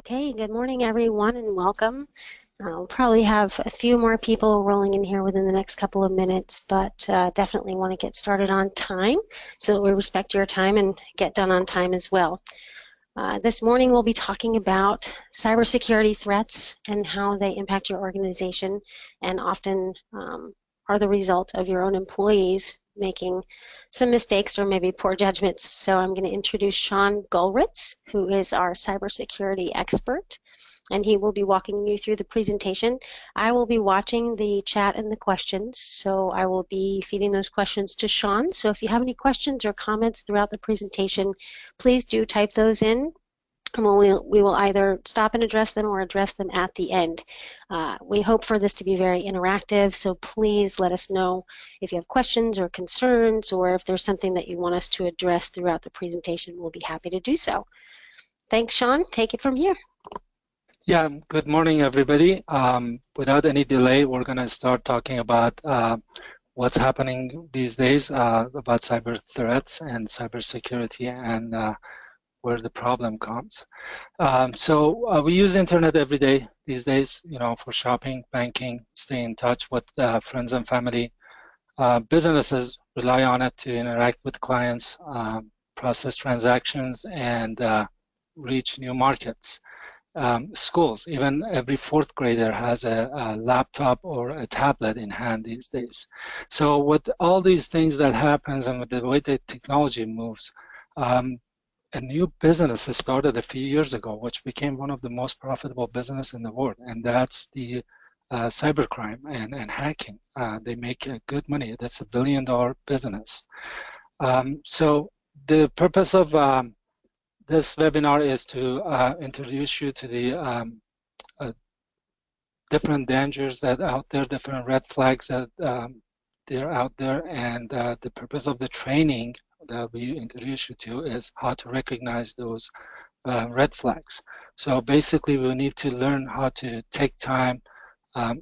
Okay, good morning, everyone, and welcome. We'll probably have a few more people rolling in here within the next couple of minutes, but definitely want to get started on time so we respect your time and get done on time as well. This morning, we'll be talking about cybersecurity threats and how they impact your organization and often are the result of your own employees making some mistakes or maybe poor judgments. So I'm going to introduce Sean Gulritz, who is our cybersecurity expert, and he will be walking you through the presentation. I will be watching the chat and the questions, so I will be feeding those questions to Sean. So if you have any questions or comments throughout the presentation, please do type those in. And we will either stop and address them or address them at the end. We hope for this to be very interactive, so please let us know if you have questions or concerns, or if there's something that you want us to address throughout the presentation, we'll be happy to do so. Thanks, Sean. Take it from here. Yeah, good morning, everybody. Without any delay, we're going to start talking about what's happening these days about cyber threats and cybersecurity and where the problem comes. We use internet every day these days, for shopping, banking, stay in touch with friends and family. Businesses rely on it to interact with clients, process transactions, and reach new markets. Schools, even every fourth grader has a laptop or a tablet in hand these days. So with all these things that happens and with the way the technology moves, a new business has started a few years ago, which became one of the most profitable business in the world, and that's the cybercrime and hacking. They make good money. That's $1 billion business. So the purpose of this webinar is to introduce you to the different dangers that are out there, different red flags that they're out there, and the purpose of the training that we introduce you to is how to recognize those red flags. So basically, we need to learn how to take time,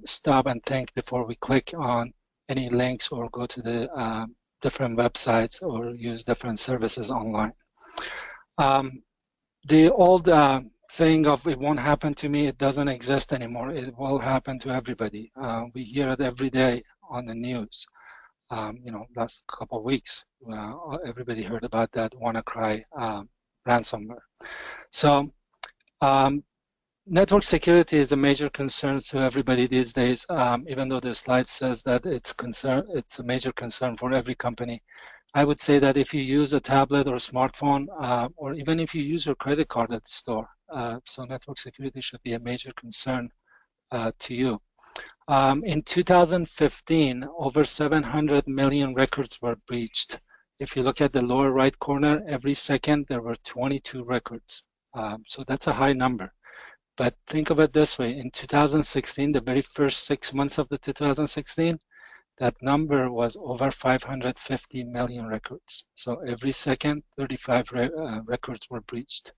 stop and think before we click on any links or go to the different websites or use different services online. The old saying of "it won't happen to me," it doesn't exist anymore. It will happen to everybody. We hear it every day on the news. Last couple of weeks, everybody heard about that WannaCry ransomware. So network security is a major concern to everybody these days, even though the slide says that it's a major concern for every company. I would say that if you use a tablet or a smartphone, or even if you use your credit card at the store, so network security should be a major concern to you. In 2015, over 700 million records were breached. If you look at the lower right corner, every second there were 22 records. So that's a high number. But think of it this way, in 2016, the very first 6 months of the 2016, that number was over 550 million records. So every second, 35 records were breached.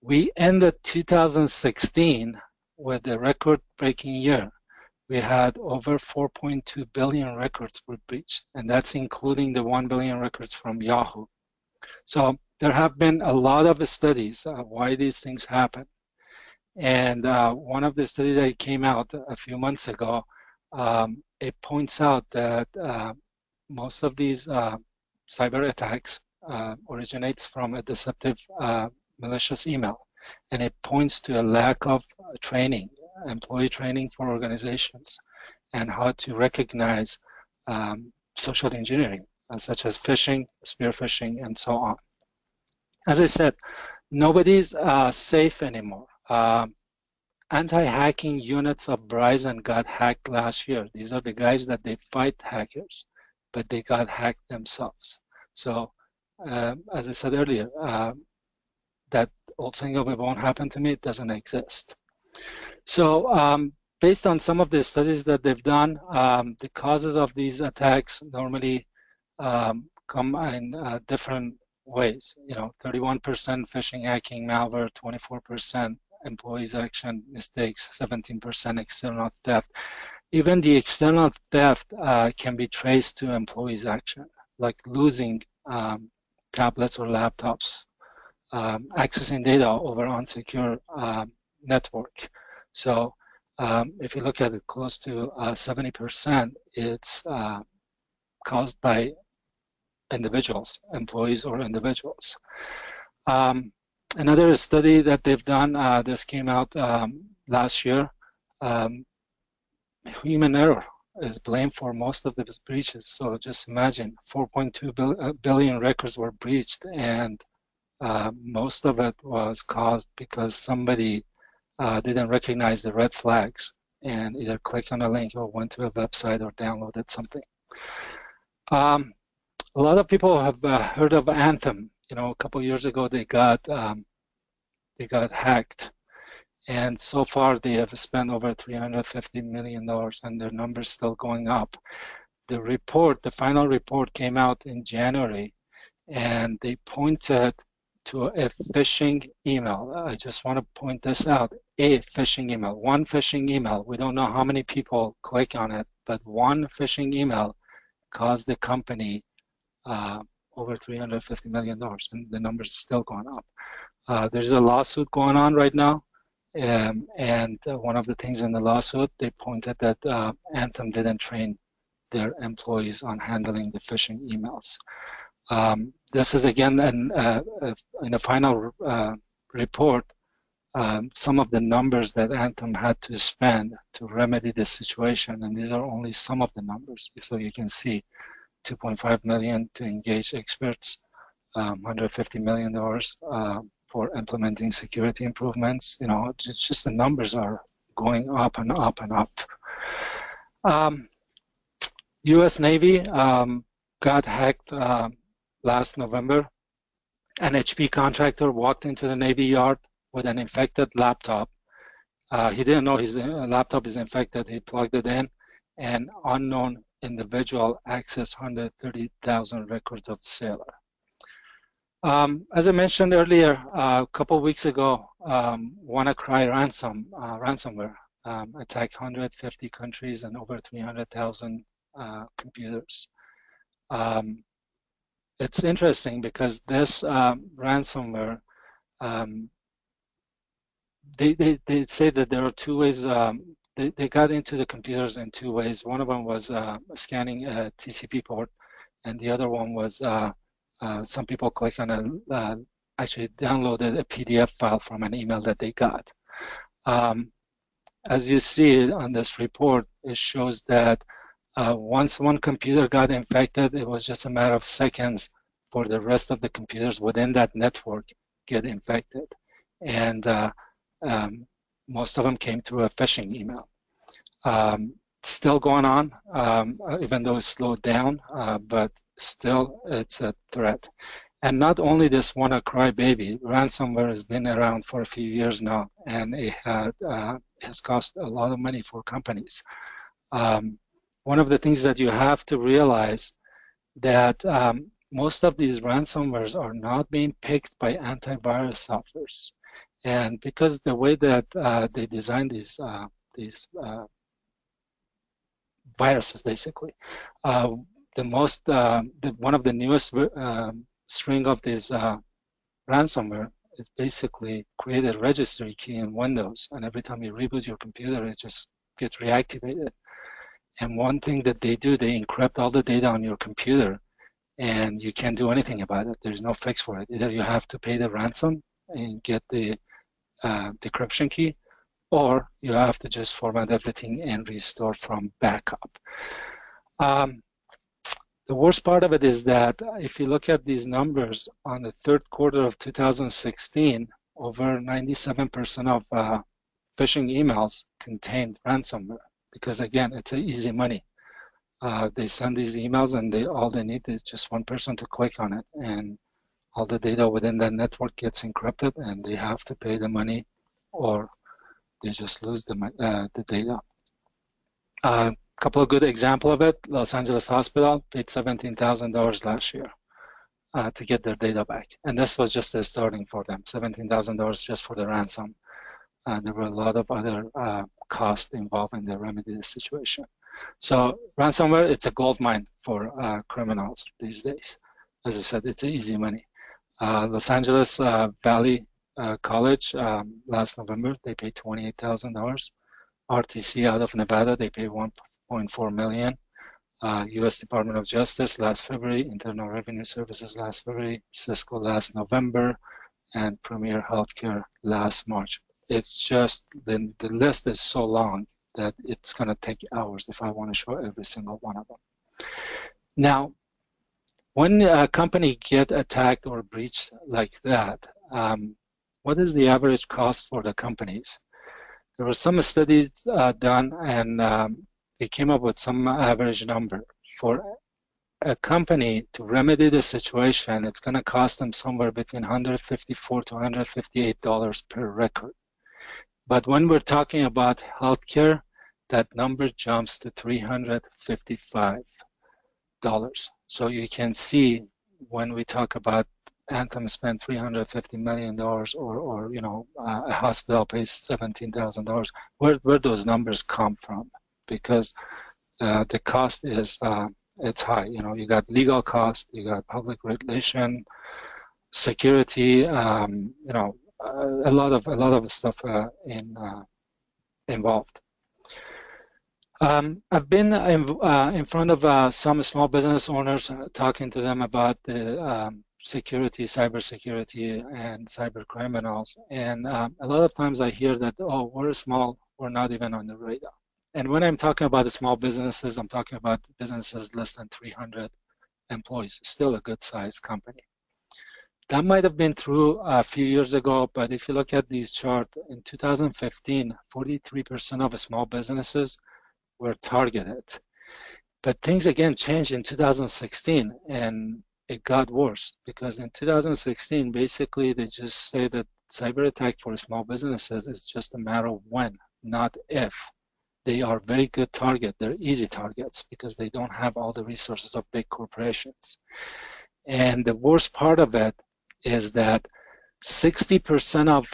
We ended 2016 with a record-breaking year. We had over 4.2 billion records were breached, and that's including the 1 billion records from Yahoo. So there have been a lot of studies why these things happen. And one of the studies that came out a few months ago, it points out that most of these cyber attacks originates from a deceptive malicious email, and it points to a lack of training, employee training for organizations, and how to recognize social engineering, such as phishing, spear phishing, and so on. As I said, nobody's safe anymore. Anti-hacking units of Verizon got hacked last year. These are the guys that they fight hackers, but they got hacked themselves. So, as I said earlier, that old saying of "it won't happen to me," it doesn't exist. So, based on some of the studies that they've done, the causes of these attacks normally come in different ways. 31% phishing, hacking, malware, 24% employees action mistakes, 17% external theft. Even the external theft can be traced to employees action, like losing tablets or laptops accessing data over unsecure network. So if you look at it, close to 70%, it's caused by individuals, employees or individuals. Another study that they've done, this came out last year, human error is blamed for most of these breaches. So just imagine 4.2 billion records were breached, and most of it was caused because somebody didn't recognize the red flags and either clicked on a link or went to a website or downloaded something. A lot of people have heard of Anthem. You know, a couple of years ago they got hacked, and so far they have spent over $350 million, and their numbers still going up. The final report came out in January, and they pointed to a phishing email. I just want to point this out: a phishing email, one phishing email. We don't know how many people click on it, but one phishing email caused the company over $350 million, and the numbers are still going up. There's a lawsuit going on right now, and one of the things in the lawsuit, they pointed that Anthem didn't train their employees on handling the phishing emails. This is again in the final report, some of the numbers that Anthem had to spend to remedy the situation, and these are only some of the numbers. So you can see $2.5 million to engage experts, $150 million for implementing security improvements. You know, just the numbers are going up and up and up. U.S. Navy got hacked last November. An HP contractor walked into the Navy yard with an infected laptop. He didn't know his laptop is infected. He plugged it in, and unknown individual accessed 130,000 records of the sailor. As I mentioned earlier, a couple of weeks ago, WannaCry ransomware attacked 150 countries and over 300,000 computers. It's interesting because this ransomware, they say that there are two ways. They got into the computers in two ways. One of them was scanning a TCP port, and the other one was some people click on actually downloaded a PDF file from an email that they got. As you see on this report, it shows that once one computer got infected, it was just a matter of seconds for the rest of the computers within that network get infected. And most of them came through a phishing email. Still going on, even though it's slowed down, but still it's a threat. And not only this WannaCry baby, ransomware has been around for a few years now, and it has cost a lot of money for companies. One of the things that you have to realize that most of these ransomwares are not being picked by antivirus softwares. And because the way that they design these viruses, basically, one of the newest string of this ransomware is basically create a registry key in Windows, and every time you reboot your computer, it just gets reactivated. And one thing that they do, they encrypt all the data on your computer, and you can't do anything about it. There's no fix for it. Either you have to pay the ransom and get the decryption key, or you have to just format everything and restore from backup. The worst part of it is that if you look at these numbers on the third quarter of 2016, over 97% of phishing emails contained ransomware, because again, it's easy money. They send these emails, and all they need is just one person to click on it, and all the data within that network gets encrypted, and they have to pay the money, or they just lose the data. A couple of good examples of it: Los Angeles Hospital paid $17,000 last year to get their data back, and this was just the starting for them. $17,000 just for the ransom. There were a lot of other costs involved in the remedy the situation. So ransomware, it's a gold mine for criminals these days. As I said, it's easy money. Los Angeles Valley College last November, they paid $28,000. RTC out of Nevada, they paid $1.4 million. U.S. Department of Justice last February, Internal Revenue Services last February, Cisco last November, and Premier Healthcare last March. It's just, the list is so long that it's going to take hours if I want to show every single one of them. Now, when a company get attacked or breached like that, what is the average cost for the companies? There were some studies done, and they came up with some average number. For a company to remedy the situation, it's going to cost them somewhere between $154 to $158 per record. But when we're talking about healthcare, that number jumps to $355. So you can see when we talk about Anthem spent $350 million, or you know, a hospital pays $17,000, where those numbers come from? Because the cost is it's high. You know, you got legal cost, you got public relation, security, you know, a lot of stuff involved. I've been in front of some small business owners talking to them about the security, cybersecurity, and cyber criminals. And a lot of times I hear that, oh, we're small, we're not even on the radar. And when I'm talking about the small businesses, I'm talking about businesses less than 300 employees, still a good sized company. That might have been true a few years ago, but if you look at these charts, in 2015, 43% of small businesses were targeted. But things again changed in 2016, and it got worse, because in 2016, basically they just say that cyber attack for small businesses is just a matter of when, not if. They are very good target. They're easy targets because they don't have all the resources of big corporations. And the worst part of it is that 60% of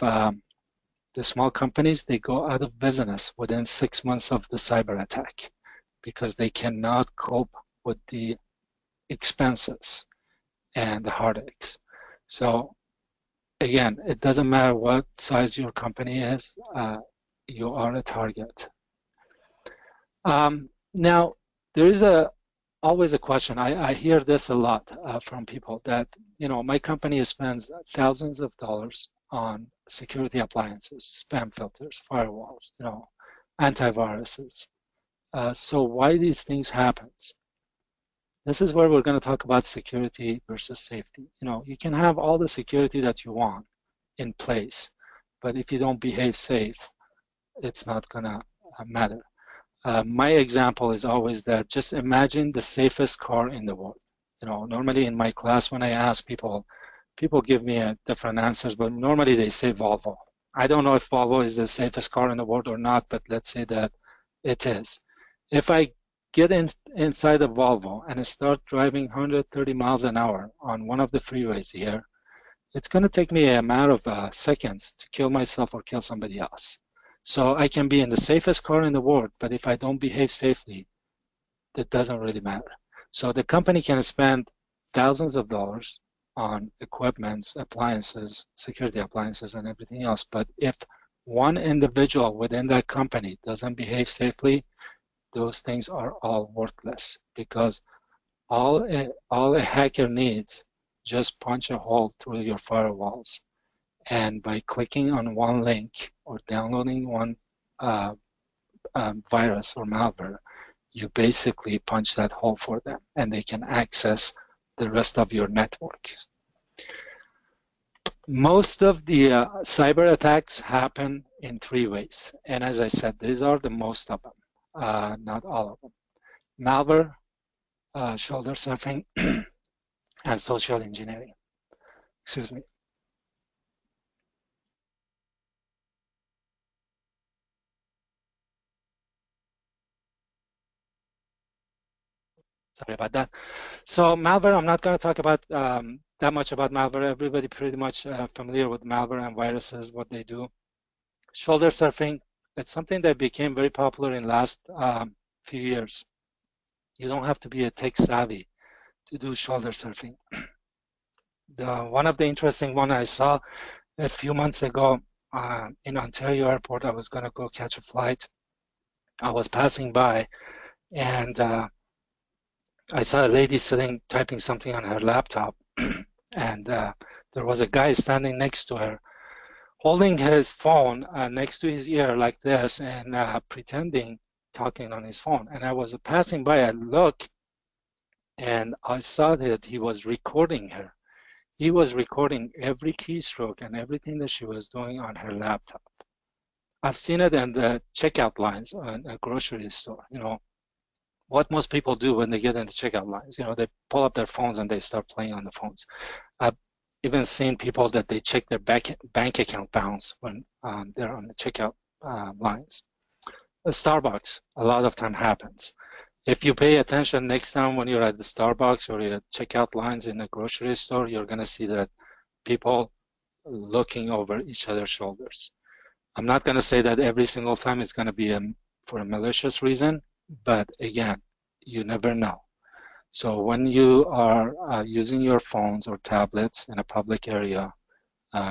the small companies, they go out of business within 6 months of the cyber attack because they cannot cope with the expenses and the heartaches. So again, it doesn't matter what size your company is, you are a target. Now, there is always a question. I hear this a lot from people that, you know, my company spends thousands of dollars on security appliances, spam filters, firewalls, you know, antiviruses. So why these things happen? This is where we're going to talk about security versus safety. You know, you can have all the security that you want in place, but if you don't behave safe, it's not going to matter. My example is always that just imagine the safest car in the world. You know, normally in my class when I ask people, people give me different answers, but normally they say Volvo. I don't know if Volvo is the safest car in the world or not, but let's say that it is. If I get inside a Volvo and I start driving 130 miles an hour on one of the freeways here, it's going to take me a matter of seconds to kill myself or kill somebody else. So I can be in the safest car in the world, but if I don't behave safely, that doesn't really matter. So the company can spend thousands of dollars on equipments, appliances, security appliances, and everything else. But if one individual within that company doesn't behave safely, those things are all worthless, because all a hacker needs, just punch a hole through your firewalls. And by clicking on one link or downloading one virus or malware, you basically punch that hole for them, and they can access the rest of your network. Most of the cyber attacks happen in 3 ways. And as I said, these are the most of them, not all of them. Malware, shoulder surfing, and social engineering. Excuse me. Sorry about that. So malware, I'm not going to talk about that much about malware. Everybody pretty much familiar with malware and viruses, what they do. Shoulder surfing, it's something that became very popular in last few years. You don't have to be a tech savvy to do shoulder surfing. One of the interesting one I saw a few months ago in Ontario Airport. I was going to go catch a flight. I was passing by, and I saw a lady sitting typing something on her laptop, and there was a guy standing next to her, holding his phone next to his ear like this, and pretending talking on his phone. And I was passing by. I looked, and I saw that he was recording her. He was recording every keystroke and everything that she was doing on her laptop. I've seen it in the checkout lines in a grocery store. What most people do when they get into checkout lines, they pull up their phones and they start playing on the phones. I've even seen people that they check their bank account balance when they're on the checkout lines. Starbucks, a lot of time happens. If you pay attention next time when you're at the Starbucks or your checkout lines in a grocery store, you're going to see that people looking over each other's shoulders. I'm not going to say that every single time it's going to be for a malicious reason, but again, you never know. So when you are using your phones or tablets in a public area,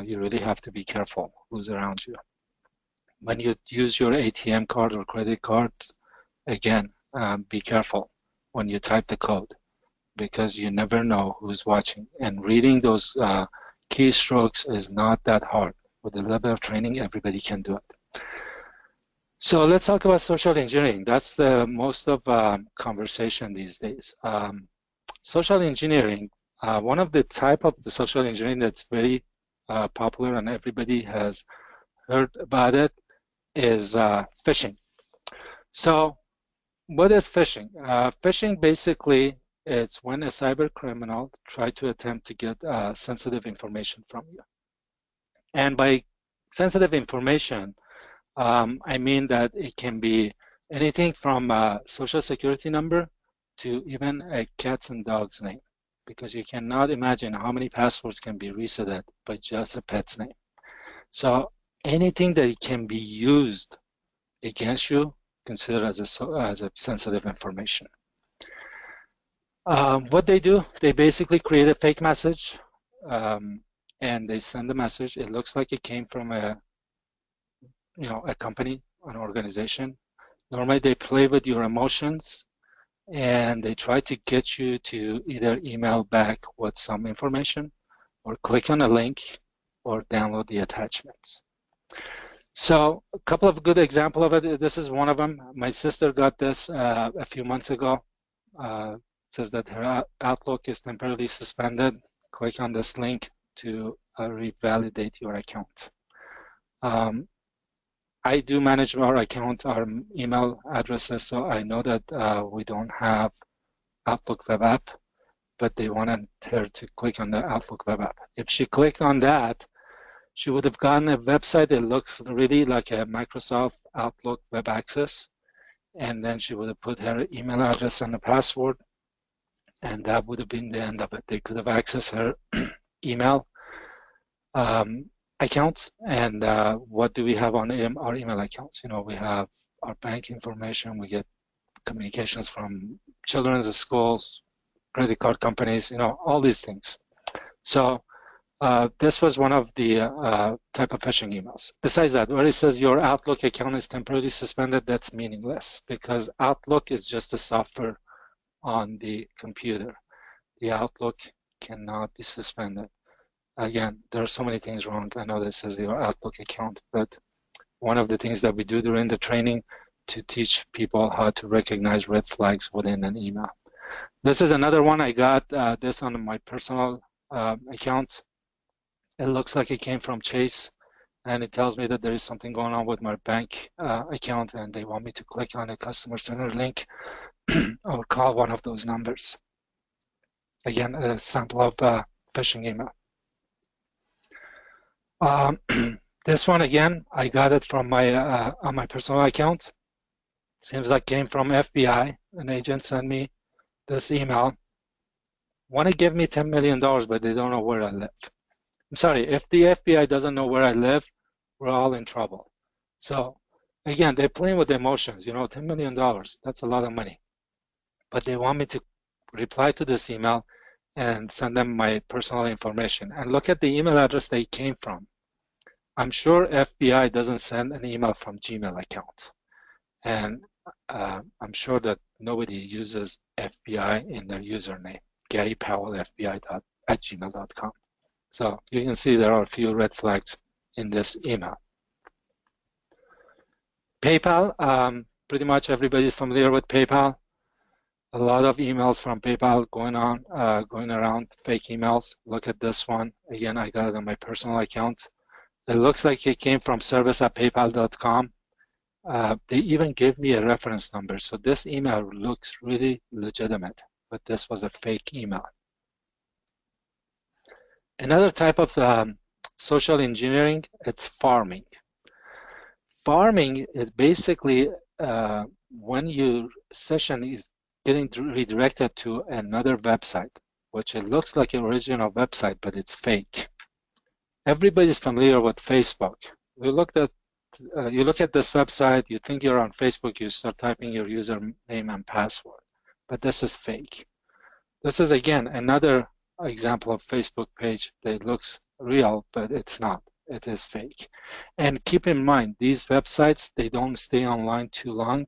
you really have to be careful who's around you. When you use your ATM card or credit card, again, be careful when you type the code, because you never know who's watching. And reading those keystrokes is not that hard. With a little bit of training, everybody can do it. So let's talk about social engineering. That's the most of conversation these days. Social engineering, one of the type of the social engineering that's very popular and everybody has heard about it is phishing. So what is phishing? Phishing basically is when a cyber criminal tries to attempt to get sensitive information from you. And by sensitive information, I mean that it can be anything from a social security number to even a cat's and dog's name, because you cannot imagine how many passwords can be resetted by just a pet's name. So anything that can be used against you, consider as a sensitive information. What they do, they basically create a fake message, and they send the message. It looks like it came from a company, an organization. Normally they play with your emotions, and they try to get you to either email back with some information or click on a link or download the attachments. So a couple of good examples of it. This is one of them. My sister got this a few months ago. Says that her Outlook is temporarily suspended. Click on this link to revalidate your account. I do manage our account, our email addresses, so I know that we don't have Outlook web app, but they wanted her to click on the Outlook web app. If she clicked on that, she would have gotten a website that looks really like a Microsoft Outlook web access, and then she would have put her email address and a password, and that would have been the end of it. They could have accessed her email accounts, and what do we have on our email accounts? We have our bank information, we get communications from children's schools, credit card companies, all these things. So this was one of the type of phishing emails. Besides that, where it says your Outlook account is temporarily suspended, that's meaningless, because Outlook is just a software on the computer. The Outlook cannot be suspended. Again, there are so many things wrong. I know this is your Outlook account, but one of the things that we do during the training to teach people how to recognize red flags within an email. This is another one. I got this on my personal account. It looks like it came from Chase, and it tells me that there is something going on with my bank account, and they want me to click on a customer center link or call one of those numbers. Again, a sample of phishing email. This one, again, I got it from my on my personal account. Seems like it came from FBI. An agent sent me this email. Want to give me $10 million, but they don't know where I live. I'm sorry, if the FBI doesn't know where I live, we're all in trouble. So again, they're playing with emotions. $10 million, that's a lot of money. But they want me to reply to this email and send them my personal information. And look at the email address they came from. I'm sure FBI doesn't send an email from Gmail account. And I'm sure that nobody uses FBI in their username, Gary Powell FBI at gmail.com. So you can see there are a few red flags in this email. PayPal, pretty much everybody's familiar with PayPal. A lot of emails from PayPal going around, fake emails. Look at this one. Again, I got it on my personal account. It looks like it came from service@paypal.com. They even gave me a reference number. So this email looks really legitimate, but this was a fake email. Another type of social engineering, it's farming. Farming is basically when your session is getting redirected to another website, which it looks like an original website, but it's fake. Everybody's familiar with Facebook. You look at this website, you think you're on Facebook, you start typing your username and password, but this is fake. This is, again, another example of Facebook page that looks real, but it's not. It is fake. And keep in mind, these websites, they don't stay online too long.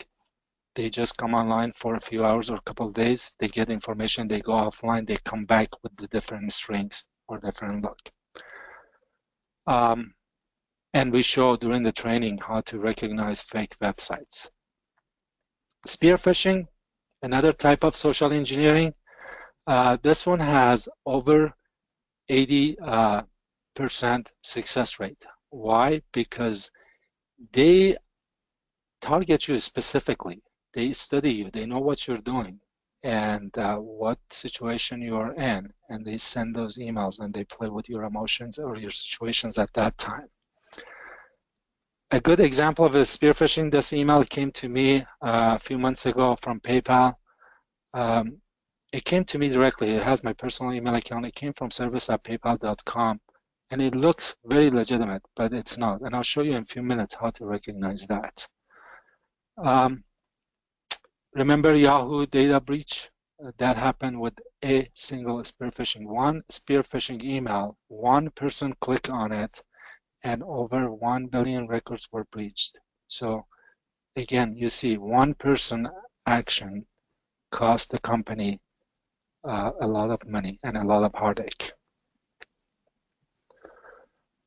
They just come online for a few hours or a couple of days. They get information, they go offline, they come back with the different strings or different look. And we show during the training how to recognize fake websites. Spear phishing, another type of social engineering. This one has over 80% success rate. Why? Because they target you specifically. They study you. They know what you're doing and what situation you are in. And they send those emails and they play with your emotions or your situations at that time. A good example of a spear phishing, this email came to me a few months ago from PayPal. It came to me directly. It has my personal email account. It came from service@paypal.com. And it looks very legitimate, but it's not. And I'll show you in a few minutes how to recognize that. Remember Yahoo data breach? That happened with a single spear phishing. One spear phishing email, one person clicked on it, and over 1 billion records were breached. So again, you see one person action cost the company a lot of money and a lot of heartache.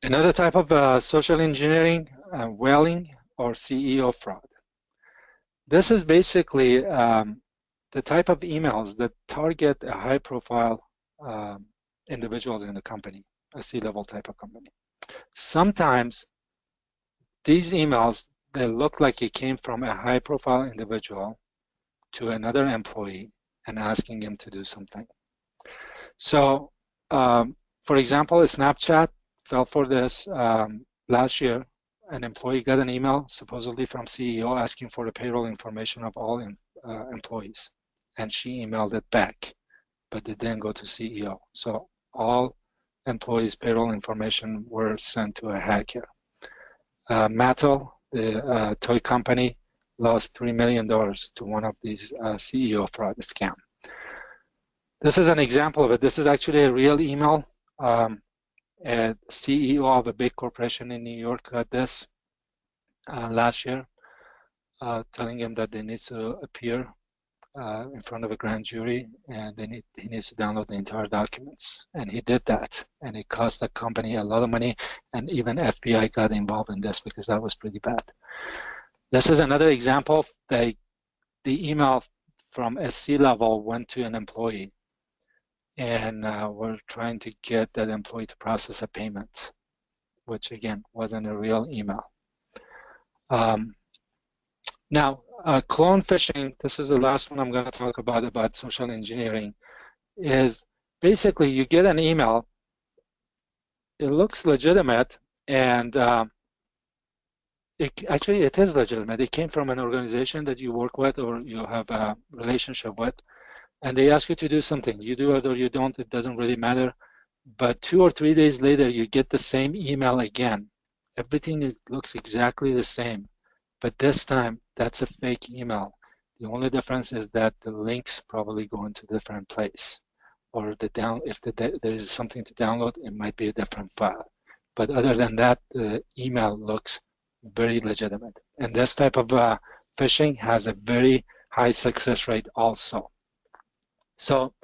Another type of social engineering, whaling or CEO fraud. This is basically the type of emails that target a high-profile individuals in the company, a C-level type of company. Sometimes these emails, they look like it came from a high-profile individual to another employee and asking him to do something. So, for example, Snapchat fell for this last year. An employee got an email, supposedly from CEO, asking for the payroll information of all employees. And she emailed it back, but it didn't go to CEO. So all employees' payroll information were sent to a hacker. Mattel, the toy company, lost $3 million to one of these CEO fraud scam. This is an example of it. This is actually a real email. A CEO of a big corporation in New York got this last year, telling him that they need to appear in front of a grand jury and he needs to download the entire documents. And he did that, and it cost the company a lot of money, and even FBI got involved in this because that was pretty bad. This is another example that the email from a C-level went to an employee, and we're trying to get that employee to process a payment, which again wasn't a real email. Now, clone phishing, this is the last one I'm going to talk about social engineering, is basically you get an email, it looks legitimate, and actually it is legitimate. It came from an organization that you work with or you have a relationship with, and they ask you to do something. You do it or you don't, it doesn't really matter. But 2 or 3 days later, you get the same email again. Everything looks exactly the same, but this time that's a fake email. The only difference is that the links probably go into a different place, or if there is something to download, it might be a different file. But other than that, the email looks very legitimate. And this type of phishing has a very high success rate also. So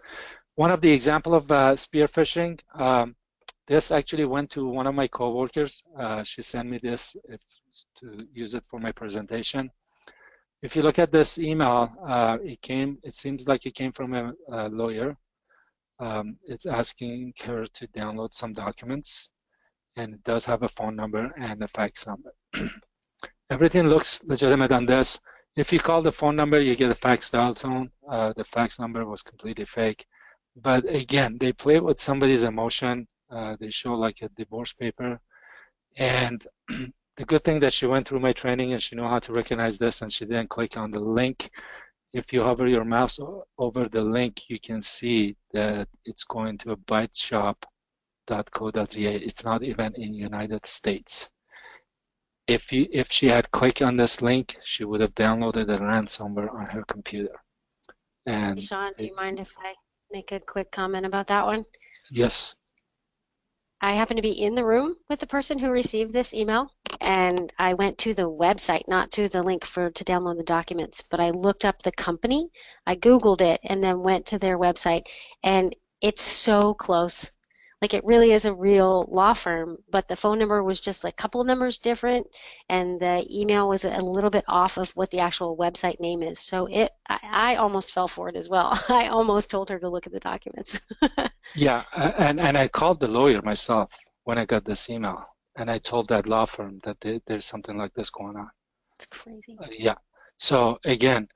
one of the example of spear phishing, this actually went to one of my coworkers. She sent me this to use it for my presentation. If you look at this email, it seems like it came from a lawyer. It's asking her to download some documents, and it does have a phone number and a fax number. Everything looks legitimate on this. If you call the phone number, you get a fax dial tone. The fax number was completely fake. But again, they play with somebody's emotion. They show like a divorce paper. And the good thing that she went through my training and she knew how to recognize this, and she didn't click on the link. If you hover your mouse over the link, you can see that it's going to a byteshop.co.za. It's not even in the United States. If she had clicked on this link, she would have downloaded a ransomware on her computer. And Sean, do you mind if I make a quick comment about that one? yes. I happen to be in the room with the person who received this email, and I went to the website, not to the link to download the documents, but I looked up the company, I Googled it, and then went to their website, and it's so close. Like it really is a real law firm, but the phone number was just a couple numbers different, and the email was a little bit off of what the actual website name is. So I almost fell for it as well. I almost told her to look at the documents. Yeah, and I called the lawyer myself when I got this email, and I told that law firm that there's something like this going on. It's crazy. Yeah. So again,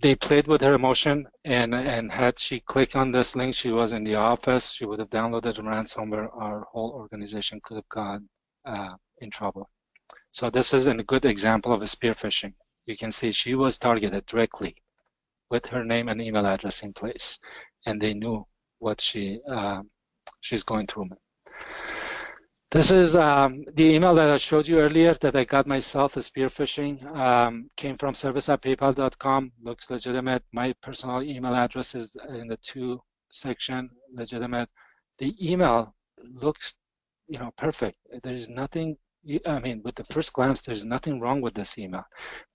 they played with her emotion, and had she clicked on this link, she was in the office, she would have downloaded a ransomware. Our whole organization could have gone in trouble. So this is a good example of a spear phishing. You can see she was targeted directly with her name and email address in place, and they knew what she's going through. This is the email that I showed you earlier that I got myself, a spear phishing. Came from service@paypal.com, looks legitimate. My personal email address is in the to section, legitimate. The email looks, perfect. There is nothing, I mean, with the first glance, there's nothing wrong with this email.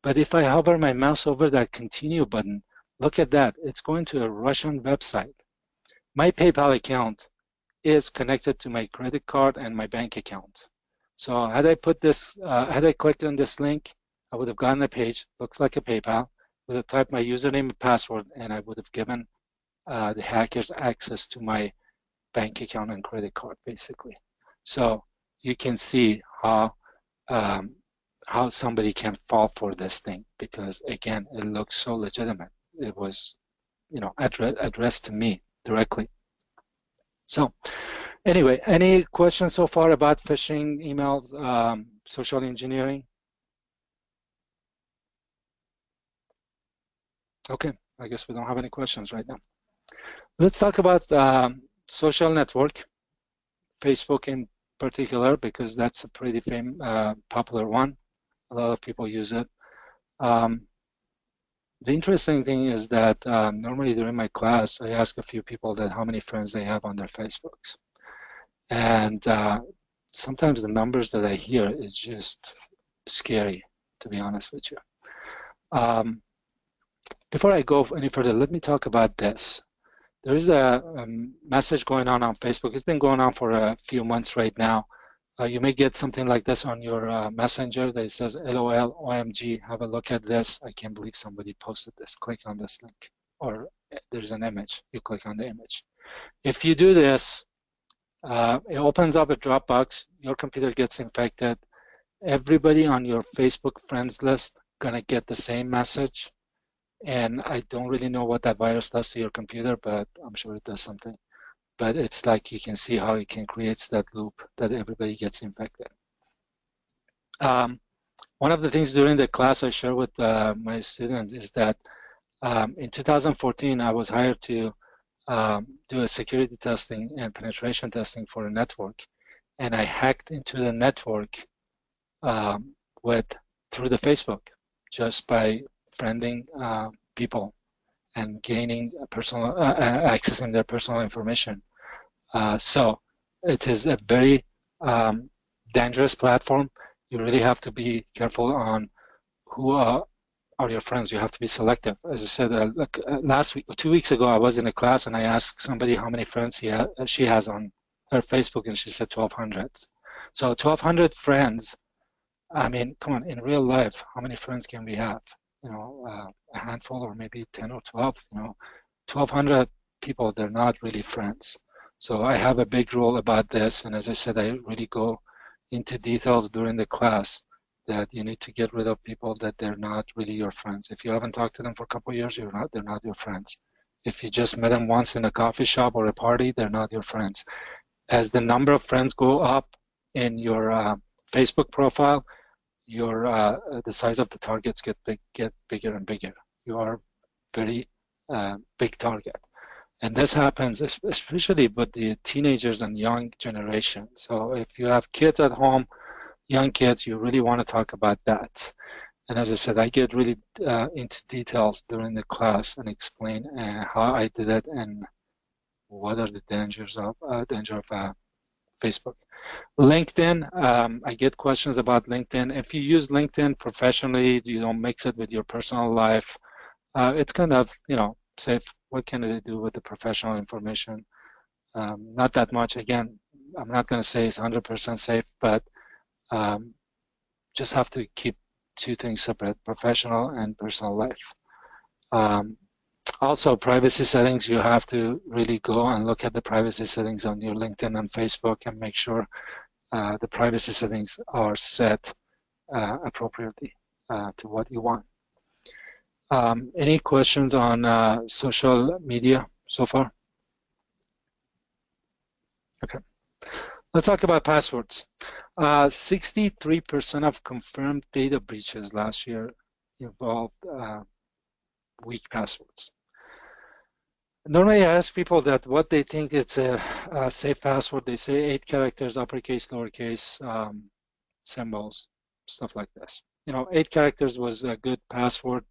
But if I hover my mouse over that continue button, look at that. It's going to a Russian website. My PayPal account is connected to my credit card and my bank account. So had I clicked on this link, I would have gotten a page, looks like a PayPal, would have typed my username and password, and I would have given the hackers access to my bank account and credit card, basically. So you can see how somebody can fall for this thing, because again, it looks so legitimate. It was, addressed to me directly. So anyway, any questions so far about phishing emails, social engineering? Okay, I guess we don't have any questions right now. Let's talk about social network, Facebook in particular, because that's a pretty popular one. A lot of people use it. The interesting thing is that normally during my class, I ask a few people that how many friends they have on their Facebooks. And sometimes the numbers that I hear is just scary, to be honest with you. Before I go any further, let me talk about this. There is a message going on Facebook. It's been going on for a few months right now. You may get something like this on your messenger that says, LOL, OMG, have a look at this. I can't believe somebody posted this. Click on this link. Or there's an image. You click on the image. If you do this, it opens up a Dropbox. Your computer gets infected. Everybody on your Facebook friends list gonna get the same message. And I don't really know what that virus does to your computer, but I'm sure it does something. But it's like you can see how it can create that loop that everybody gets infected. One of the things during the class I share with my students is that in 2014, I was hired to do a security testing and penetration testing for a network. And I hacked into the network through the Facebook, just by friending people and gaining personal, accessing their personal information. So it is a very dangerous platform. You really have to be careful on who are your friends. You have to be selective. As I said, last week, 2 weeks ago, I was in a class and I asked somebody how many friends she has on her Facebook, and she said 1,200. So 1,200 friends. I mean, come on, in real life, how many friends can we have? A handful, or maybe 10 or 12. 1,200 people, they're not really friends. So I have a big rule about this, and as I said, I really go into details during the class that you need to get rid of people that they're not really your friends. If you haven't talked to them for a couple of years, they're not your friends. If you just met them once in a coffee shop or a party, they're not your friends. As the number of friends go up in your Facebook profile, the size of the targets get bigger and bigger. You are very big target. And this happens especially with the teenagers and young generation. So if you have kids at home, young kids, you really want to talk about that. And as I said, I get really into details during the class and explain how I did it and what are the dangers of Facebook. LinkedIn, I get questions about LinkedIn. If you use LinkedIn professionally, you don't mix it with your personal life. It's kind of, safe. What can they do with the professional information? Not that much. Again, I'm not going to say it's 100% safe, but just have to keep two things separate, professional and personal life. Also, privacy settings, you have to really go and look at the privacy settings on your LinkedIn and Facebook and make sure the privacy settings are set appropriately to what you want. Any questions on social media so far? Okay. Let's talk about passwords. 63% of confirmed data breaches last year involved weak passwords. Normally, I ask people that what they think it's a safe password. They say 8 characters, uppercase, lowercase, symbols, stuff like this. 8 characters was a good password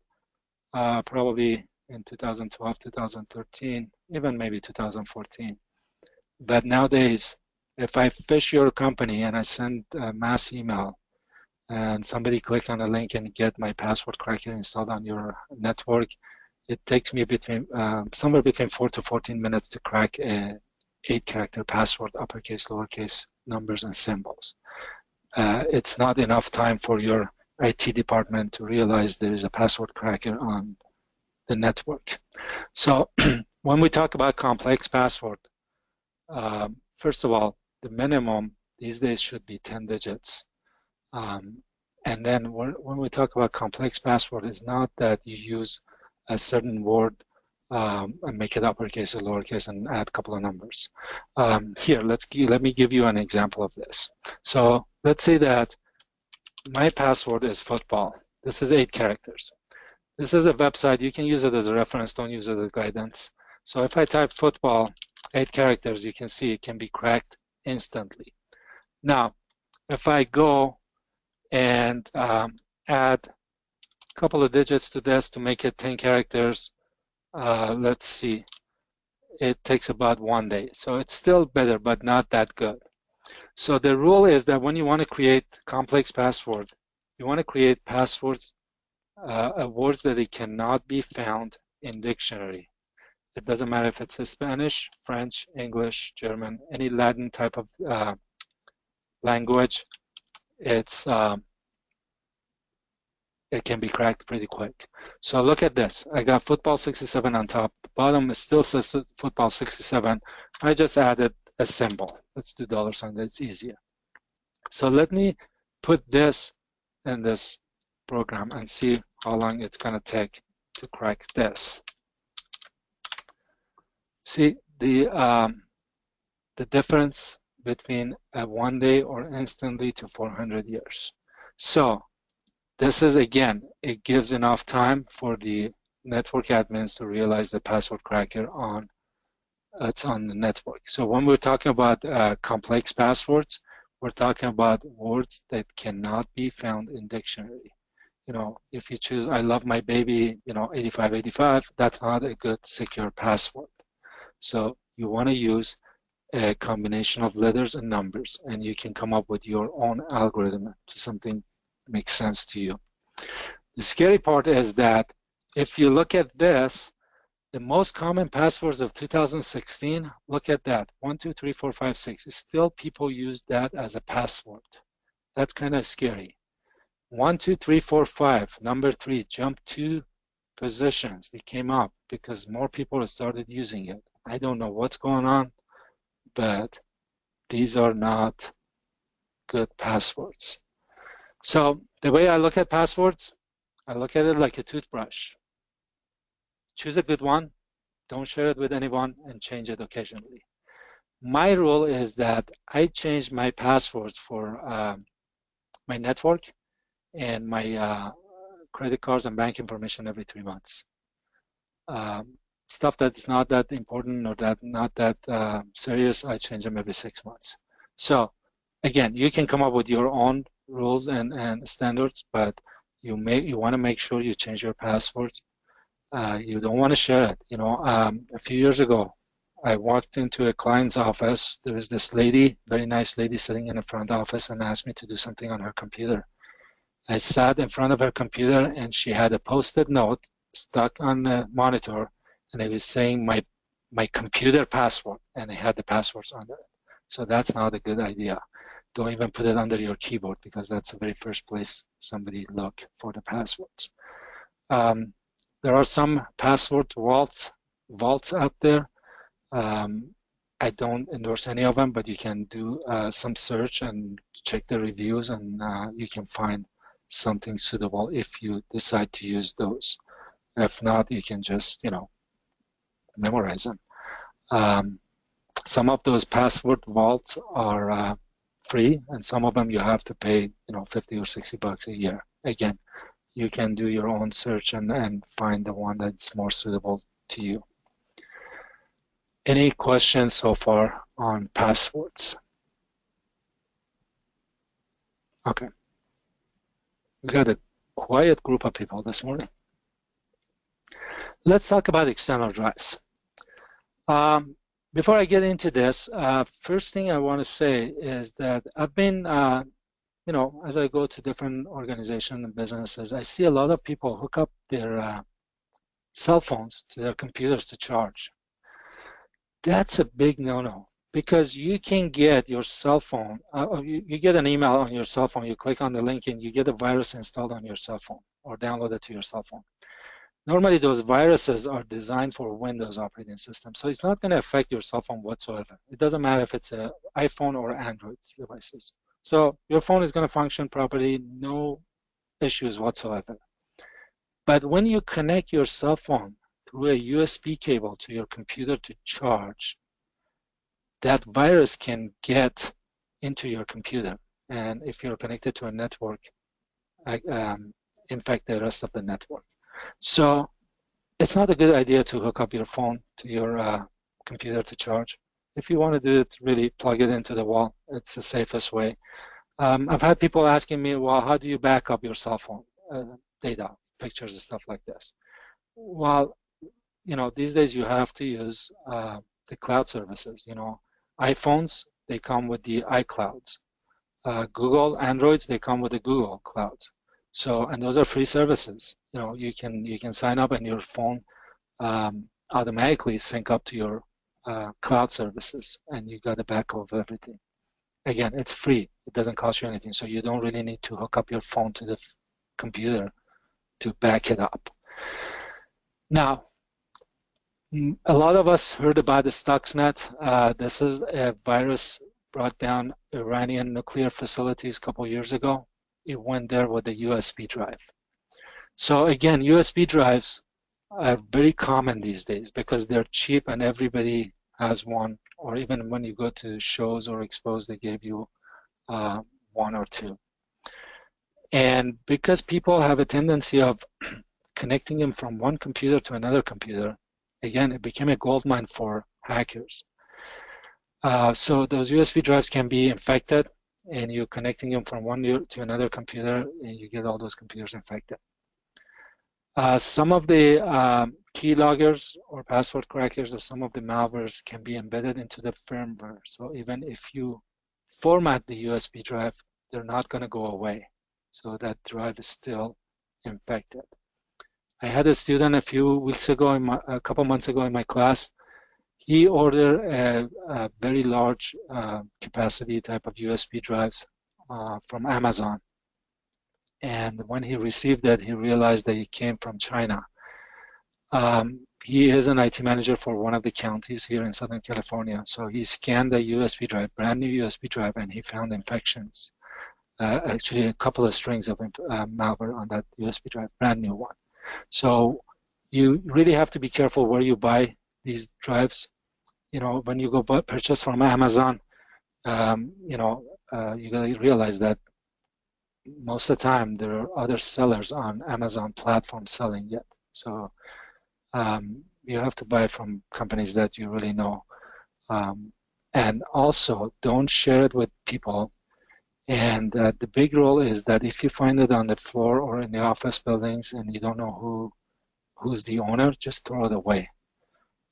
probably in 2012, 2013, even maybe 2014. But nowadays, if I phish your company and I send a mass email and somebody click on a link and get my password cracker installed on your network, it takes me somewhere between 4 to 14 minutes to crack a 8-character password, uppercase, lowercase, numbers, and symbols. It's not enough time for your IT department to realize there is a password cracker on the network. So when we talk about complex password, first of all, the minimum these days should be 10 digits. And then when we talk about complex password, it's not that you use a certain word and make it uppercase or lowercase and add a couple of numbers. Here, let me give you an example of this. So let's say that my password is football. This is 8 characters. This is a website. You can use it as a reference. Don't use it as guidance. So if I type football, 8 characters, you can see it can be cracked instantly. Now, if I go and add a couple of digits to this to make it 10 characters, let's see, it takes about 1 day. So it's still better, but not that good. So the rule is that when you want to create complex passwords, you want to create passwords, words that it cannot be found in dictionary. It doesn't matter if it's Spanish, French, English, German, any Latin type of language. It can be cracked pretty quick. So look at this. I got football 67 on top. The bottom is still says football 67. I just added a symbol. Let's do $sign. That's easier. So let me put this in this program and see how long it's going to take to crack this. See the difference between a 1 day or instantly to 400 years. So this is, again, it gives enough time for the network admins to realize the password cracker it's on the network. So when we're talking about complex passwords, we're talking about words that cannot be found in dictionary. if you choose I love my baby, 8585, that's not a good secure password. So you want to use a combination of letters and numbers, and you can come up with your own algorithm to something makes sense to you. The scary part is that if you look at this, the most common passwords of 2016, look at that, 1, 2, 3, 4, 5, 6. Still people use that as a password. That's kind of scary. 1, 2, 3, 4, 5, number 3, jumped 2 positions. It came up because more people started using it. I don't know what's going on, but these are not good passwords. So the way I look at passwords, I look at it like a toothbrush. Choose a good one, don't share it with anyone, and change it occasionally. My rule is that I change my passwords for my network and my credit cards and bank information every 3 months. Stuff that's not that important or not that serious, I change them every 6 months. So again, you can come up with your own rules and standards, but you want to make sure you change your passwords. You don't want to share it. A few years ago, I walked into a client's office. There was this lady, very nice lady, sitting in the front office and asked me to do something on her computer. I sat in front of her computer and she had a post-it note stuck on the monitor, and it was saying my computer password, and it had the passwords under it. So that's not a good idea. Don't even put it under your keyboard, because that's the very first place somebody look for the passwords. There are some password vaults out there. I don't endorse any of them, but you can do some search and check the reviews, and you can find something suitable if you decide to use those. If not, you can just, memorize them. Some of those password vaults are free, and some of them you have to pay, 50 or 60 bucks a year. Again, you can do your own search and find the one that's more suitable to you. Any questions so far on passwords? Okay. We got a quiet group of people this morning. Let's talk about external drives. Before I get into this, first thing I want to say is that I've been, as I go to different organizations and businesses, I see a lot of people hook up their cell phones to their computers to charge. That's a big no-no, because you can get your cell phone, you get an email on your cell phone, you click on the link and you get a virus installed on your cell phone or downloaded to your cell phone. Normally those viruses are designed for Windows operating system, so it's not going to affect your cell phone whatsoever. It doesn't matter if it's an iPhone or Android devices. So your phone is going to function properly, no issues whatsoever. But when you connect your cell phone through a USB cable to your computer to charge, that virus can get into your computer, and if you're connected to a network, infect the rest of the network. So it's not a good idea to hook up your phone to your computer to charge. If you want to do it, really plug it into the wall. It's the safest way. I've had people asking me, well, how do you back up your cell phone data, pictures and stuff like this? Well, these days you have to use the cloud services. iPhones, they come with the iClouds. Google Androids, they come with the Google Clouds. So, and those are free services. You can sign up and your phone automatically sync up to your cloud services, and you got a backup of everything. Again, it's free. It doesn't cost you anything, so you don't really need to hook up your phone to the computer to back it up. Now, a lot of us heard about the Stuxnet. This is a virus brought down Iranian nuclear facilities a couple years ago. It went there with a USB drive. So again, USB drives are very common these days because they're cheap and everybody has one, or even when you go to shows or expos, they give you one or two. And because people have a tendency of connecting them from one computer to another computer, again, it became a goldmine for hackers. So those USB drives can be infected, and you're connecting them from one to another computer, and you get all those computers infected. Some of the keyloggers or password crackers or some of the malwares can be embedded into the firmware. So even if you format the USB drive, they're not going to go away. So that drive is still infected. I had a student a few weeks ago, a couple months ago in my class. He ordered a very large capacity type of USB drives from Amazon. And when he received it, he realized that it came from China. He is an IT manager for one of the counties here in Southern California. So he scanned the USB drive, brand new USB drive, and he found infections. Actually, a couple of strings of malware on that USB drive, brand new one. So you really have to be careful where you buy these drives. You know, when you go purchase from Amazon, you gotta realize that most of the time there are other sellers on Amazon platform selling it. So you have to buy from companies that you really know. And also, don't share it with people. And the big rule is that if you find it on the floor or in the office buildings and you don't know who's the owner, just throw it away.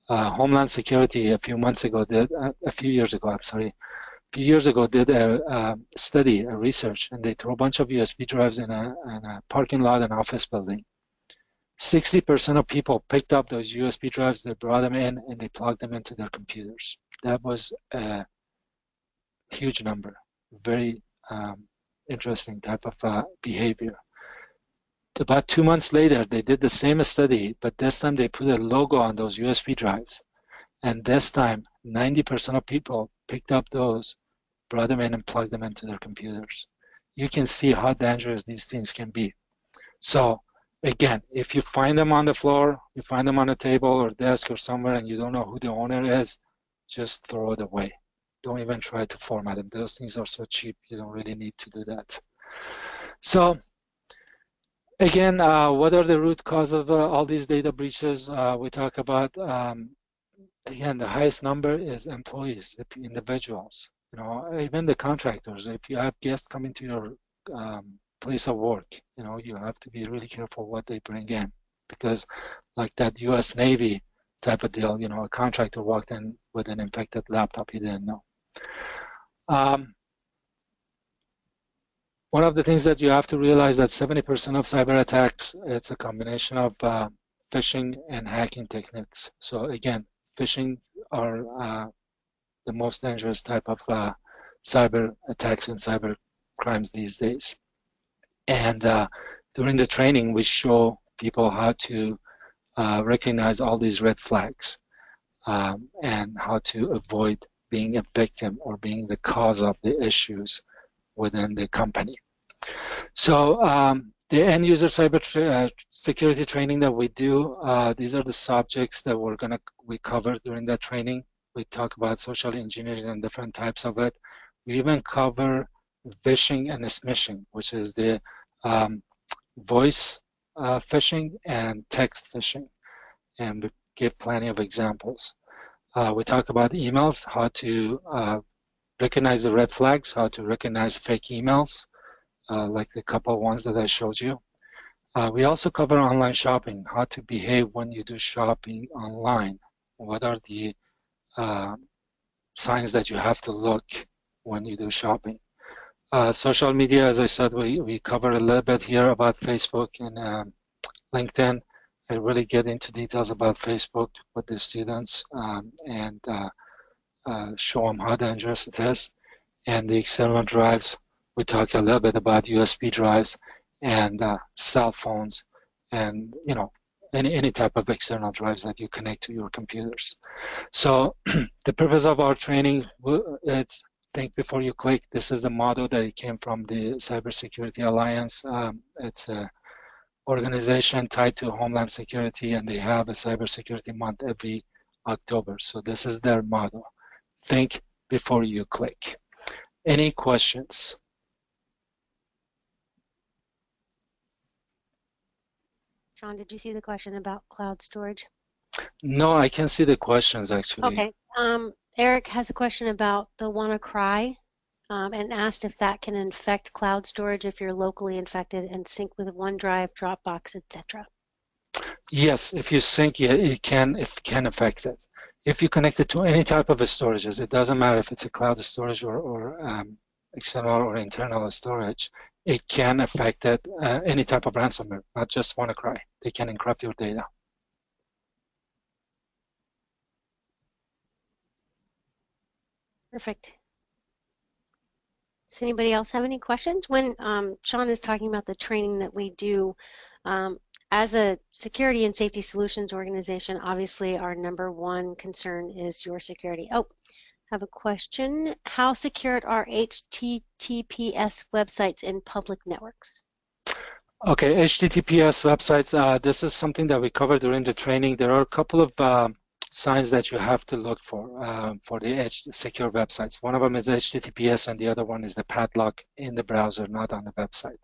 Homeland Security a few years ago did a study, a research, and they threw a bunch of USB drives in a parking lot, an office building. 60% of people picked up those USB drives, they brought them in, and they plugged them into their computers. That was a huge number. Very interesting type of behavior. About 2 months later, they did the same study, but this time they put a logo on those USB drives. And this time, 90% of people picked up those, brought them in, and plugged them into their computers. You can see how dangerous these things can be. So again, if you find them on the floor, you find them on a table or desk or somewhere, and you don't know who the owner is, just throw it away. Don't even try to format them. Those things are so cheap, you don't really need to do that. So again, what are the root cause of all these data breaches? We talk about, again, the highest number is employees, the individuals. You know, even the contractors. If you have guests coming to your place of work, you know, you have to be really careful what they bring in, because like that U.S. Navy type of deal, you know, a contractor walked in with an infected laptop he didn't know. One of the things that you have to realize that 70% of cyber attacks, it's a combination of phishing and hacking techniques. So again, phishing are the most dangerous type of cyber attacks and cyber crimes these days. And during the training, we show people how to recognize all these red flags and how to avoid being a victim or being the cause of the issues within the company. So the end user cyber security training that we do, these are the subjects that we cover during that training. We talk about social engineering and different types of it. We even cover phishing and smishing, which is the voice phishing and text phishing, and we give plenty of examples. We talk about emails, how to recognize the red flags, how to recognize fake emails, like the couple ones that I showed you. We also cover online shopping, how to behave when you do shopping online. What are the signs that you have to look when you do shopping? Social media, as I said, we cover a little bit here about Facebook and LinkedIn. I really get into details about Facebook with the students and show them how dangerous it is. And the external drives, we talk a little bit about USB drives and cell phones and, you know, any type of external drives that you connect to your computers. So the purpose of our training, it's think before you click. This is the motto that it came from the Cybersecurity Alliance. It's a organization tied to Homeland Security, and they have a Cybersecurity Month every October. So this is their motto. Think before you click. Any questions? Sean, did you see the question about cloud storage? No, I can see the questions actually. Okay. Eric has a question about the WannaCry. and asked if that can infect cloud storage if you're locally infected and sync with OneDrive, Dropbox, etc. Yes, if you sync, yeah, it can affect it. If you connect it to any type of storages, it doesn't matter if it's a cloud storage or external or internal storage, it can affect it, any type of ransomware, not just WannaCry. They can encrypt your data. Perfect. Does anybody else have any questions? When Sean is talking about the training that we do, um, as a security and safety solutions organization, obviously our number one concern is your security. Oh, have a question. How secured are HTTPS websites in public networks? Okay, HTTPS websites, this is something that we covered during the training. There are a couple of signs that you have to look for the secure websites. One of them is HTTPS and the other one is the padlock in the browser, not on the website.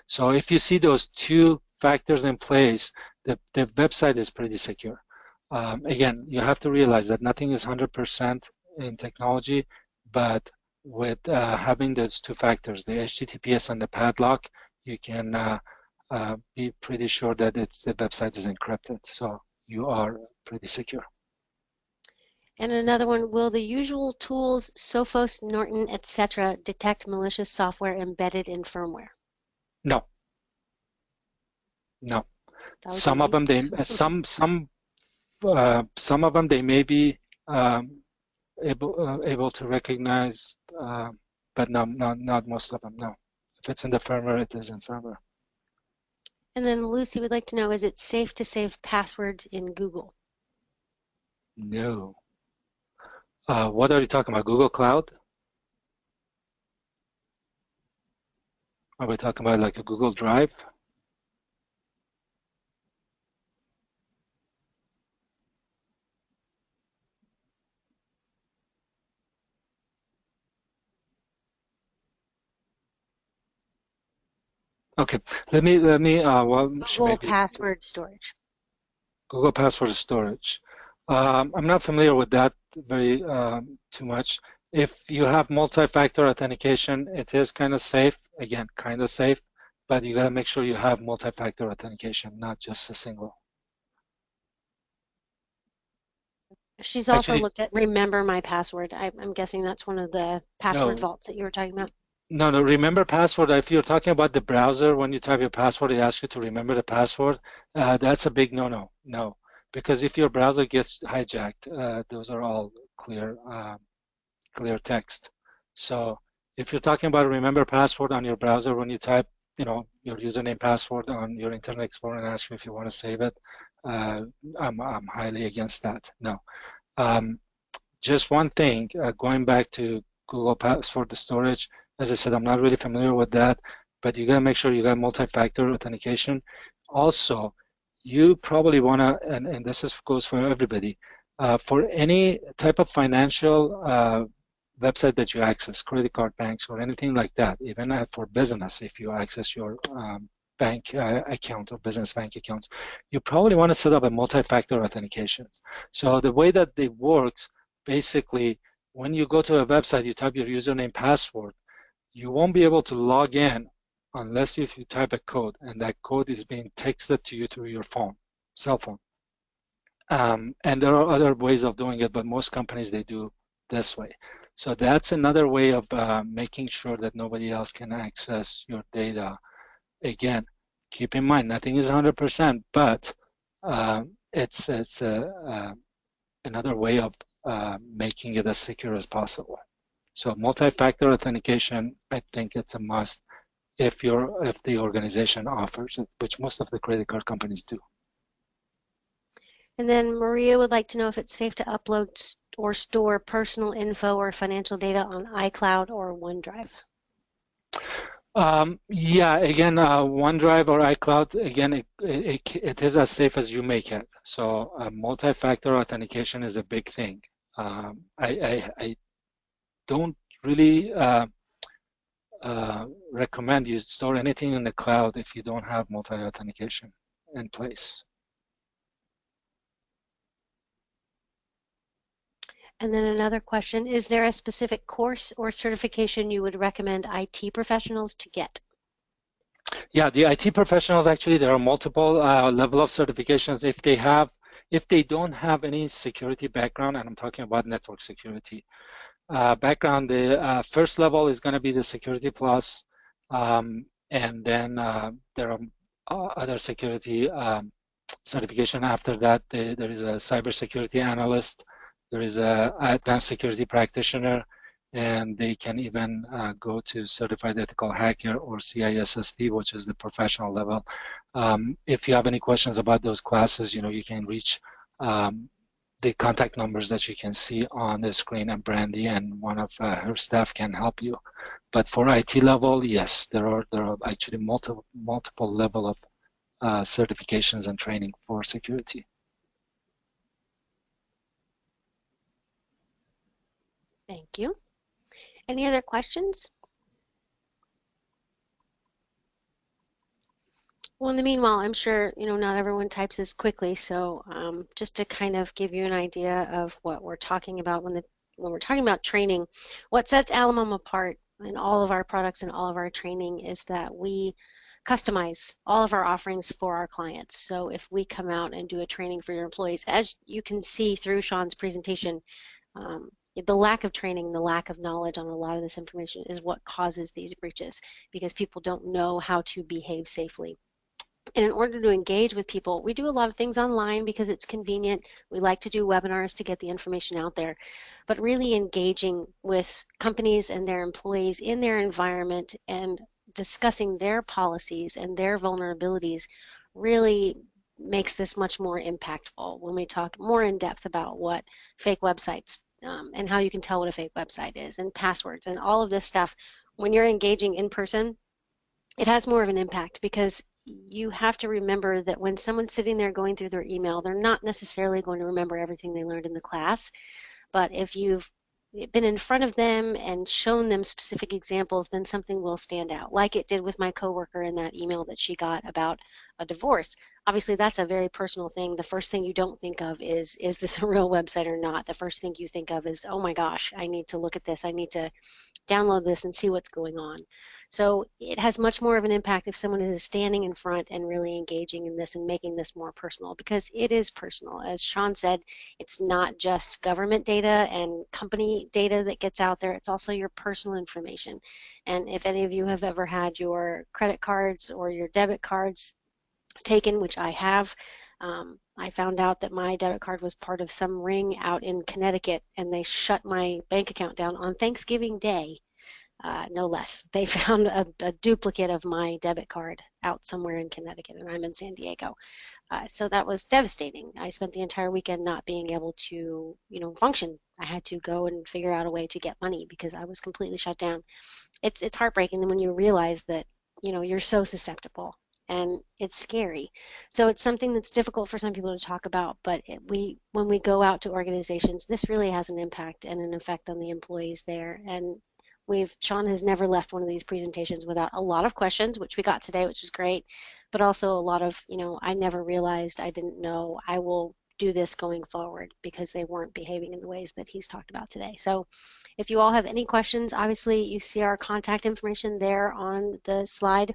So if you see those two factors in place, the website is pretty secure. Again, you have to realize that nothing is 100% in technology, but with having those two factors, the HTTPS and the padlock, you can be pretty sure that the website is encrypted. So you are pretty secure. And another one, will the usual tools, Sophos, Norton, etc., detect malicious software embedded in firmware? No, no. That was Some of easy. them, some of them, they may be able to recognize, but no, not most of them. No. If it's in the firmware, it is in firmware. And then Lucy would like to know, is it safe to save passwords in Google? No. What are you talking about? Google Cloud? Are we talking about like a Google Drive? Okay, well, Google maybe password storage. Google Password Storage. I'm not familiar with that very too much. If you have multi-factor authentication, it is kind of safe. Again, kind of safe, but you got to make sure you have multi-factor authentication, not just a single. She's also Actually, looked at Remember My Password. I'm guessing that's one of the password no, vaults that you were talking about. no. Remember password. If you're talking about the browser, when you type your password, it asks you to remember the password. That's a big no-no. No, because if your browser gets hijacked, those are all clear text. So if you're talking about remember password on your browser when you type, your username password on your Internet Explorer and ask you if you want to save it, uh, I'm highly against that. No. Um, just one thing, going back to Google Password storage, as I said, I'm not really familiar with that, but you gotta make sure you got multi-factor authentication. Also, you probably wanna, and goes for everybody, for any type of financial website that you access, credit card, banks, or anything like that, even for business, if you access your bank account or business bank accounts, you probably want to set up a multi-factor authentications. So the way that it works, basically, when you go to a website, you type your username, password, you won't be able to log in unless if you type a code, and that code is being texted to you through your cell phone. And there are other ways of doing it, but most companies, they do this way. So that's another way of making sure that nobody else can access your data. Again, keep in mind, nothing is 100%, but it's another way of making it as secure as possible. So multi-factor authentication, I think it's a must if the organization offers it, which most of the credit card companies do. And then Maria would like to know if it's safe to upload or store personal info or financial data on iCloud or OneDrive. Yeah, again, OneDrive or iCloud, again, it is as safe as you make it. So multi-factor authentication is a big thing. I don't really recommend you store anything in the cloud if you don't have multi-authentication in place. And then another question, is there a specific course or certification you would recommend IT professionals to get? Yeah, the IT professionals, actually, there are multiple level of certifications. If they don't have any security background, and I'm talking about network security background, the first level is going to be the Security Plus, and then there are other security certification after that. There is a cybersecurity analyst, there is a advanced security practitioner, and they can even go to certified ethical hacker or CISSP, which is the professional level. If you have any questions about those classes, you can reach the contact numbers that you can see on the screen, and Brandy and one of her staff can help you. But for IT level, yes, there are actually multiple level of certifications and training for security. Thank you. Any other questions? Well, in the meanwhile, I'm sure, not everyone types as quickly, so just to kind of give you an idea of what we're talking about when we're talking about training, what sets Alamom apart in all of our products and all of our training is that we customize all of our offerings for our clients. So if we come out and do a training for your employees, as you can see through Sean's presentation, um, the lack of training, the lack of knowledge on a lot of this information is what causes these breaches because people don't know how to behave safely. And in order to engage with people, we do a lot of things online because it's convenient. We like to do webinars to get the information out there. But really engaging with companies and their employees in their environment and discussing their policies and their vulnerabilities really makes this much more impactful when we talk more in depth about what fake websites and how you can tell what a fake website is and passwords and all of this stuff. When you're engaging in person, it has more of an impact because you have to remember that when someone's sitting there going through their email, they're not necessarily going to remember everything they learned in the class. But if you've been in front of them and shown them specific examples, then something will stand out, like it did with my coworker in that email that she got about a divorce. Obviously, that's a very personal thing. The first thing you don't think of is this a real website or not? The first thing you think of is, oh my gosh, I need to look at this. I need to download this and see what's going on. So it has much more of an impact if someone is standing in front and really engaging in this and making this more personal because it is personal. As Sean said, it's not just government data and company data that gets out there, it's also your personal information. And if any of you have ever had your credit cards or your debit cards taken, which I have, I found out that my debit card was part of some ring out in Connecticut, and they shut my bank account down on Thanksgiving Day, no less. They found a duplicate of my debit card out somewhere in Connecticut, and I'm in San Diego. So that was devastating. I spent the entire weekend not being able to, function. I had to go and figure out a way to get money because I was completely shut down. It's heartbreaking when you realize that you're so susceptible and it's scary. So it's something that's difficult for some people to talk about, but when we go out to organizations, this really has an impact and an effect on the employees there. And Sean has never left one of these presentations without a lot of questions, which we got today, which is great, but also a lot of, I never realized, I didn't know, I will do this going forward because they weren't behaving in the ways that he's talked about today. So if you all have any questions, obviously you see our contact information there on the slide.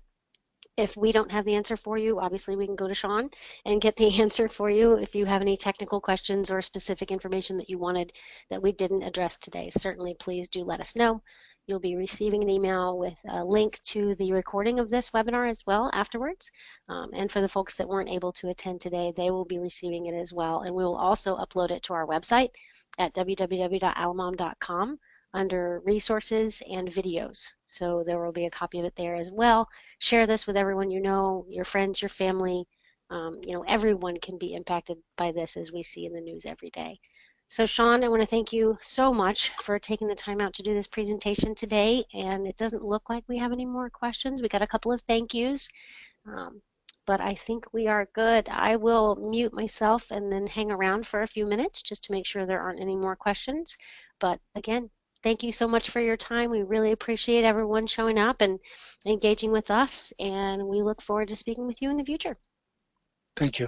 If we don't have the answer for you, obviously we can go to Sean and get the answer for you. If you have any technical questions or specific information that you wanted that we didn't address today, certainly please do let us know. You'll be receiving an email with a link to the recording of this webinar as well afterwards. And for the folks that weren't able to attend today, they will be receiving it as well. And we will also upload it to our website at www.alamom.com under resources and videos. So there will be a copy of it there as well. Share this with everyone you know, your friends, your family. Everyone can be impacted by this as we see in the news every day. So Sean, I want to thank you so much for taking the time out to do this presentation today. And it doesn't look like we have any more questions. We got a couple of thank yous, but I think we are good. I will mute myself and then hang around for a few minutes just to make sure there aren't any more questions. But again, thank you so much for your time. We really appreciate everyone showing up and engaging with us, and we look forward to speaking with you in the future. Thank you.